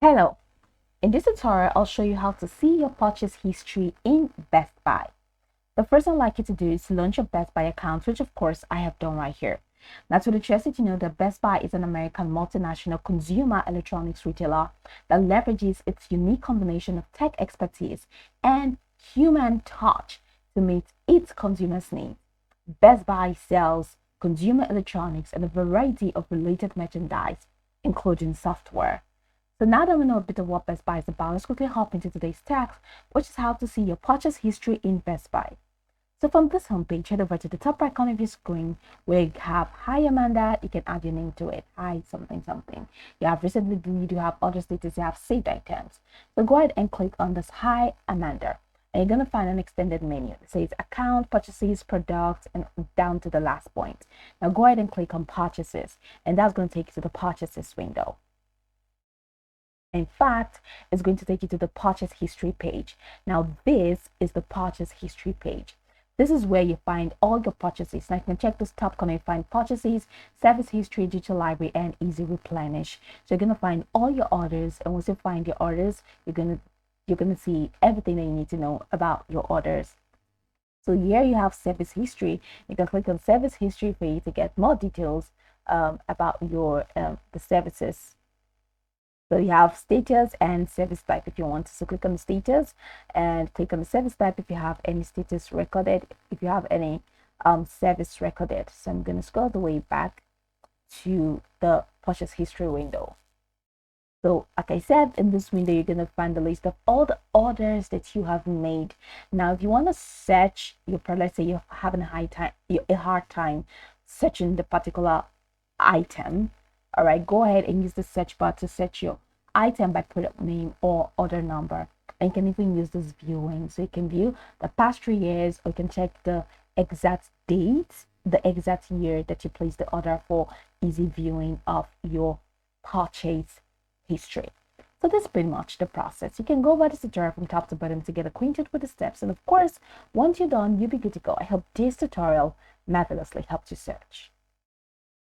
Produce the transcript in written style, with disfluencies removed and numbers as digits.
Hello, in this tutorial, I'll show you how to see your purchase history in Best Buy. The first thing I'd like you to do is to launch your Best Buy account, which of course I have done right here. Now, to interest you to know that Best Buy is an American multinational consumer electronics retailer that leverages its unique combination of tech expertise and human touch to meet its consumers' needs. Best Buy sells consumer electronics and a variety of related merchandise, including software. So now that we know a bit of what Best Buy is about, let's quickly hop into today's task, which is how to see your purchase history in Best Buy. So from this homepage, head over to the top right corner of your screen where you have Hi Amanda, you can add your name to it. Hi something something. You have recently viewed, you have other status, you have saved items. So go ahead and click on this Hi Amanda. And you're going to find an extended menu. It says account, purchases, products, and down to the last point. Now go ahead and click on purchases, and that's going to take you to the purchases window. In fact, it's going to take you to the purchase history page. Now, this is the purchase history page. This is where you find all your purchases. Now, you can check this top corner, you find purchases, service history, digital library, and easy replenish. So you're gonna find all your orders, and once you find your orders, you're gonna see everything that you need to know about your orders. So here you have service history. You can click on service history for you to get more details about your the services. So you have status and service type if you want to. So click on the status and click on the service type if you have any status recorded, if you have any service recorded. So I'm going to scroll the way back to the purchase history window. So like I said, in this window, you're going to find the list of all the orders that you have made. Now, if you want to search your product, let's say you're having a hard time searching the particular item, all right, go ahead and use the search bar to search your item by product name or order number. And you can even use this viewing. So you can view the past 3 years, or you can check the exact date, the exact year that you placed the order for easy viewing of your purchase history. So that's pretty much the process. You can go over this tutorial from top to bottom to get acquainted with the steps. And of course, once you're done, you'll be good to go. I hope this tutorial marvelously helped you search.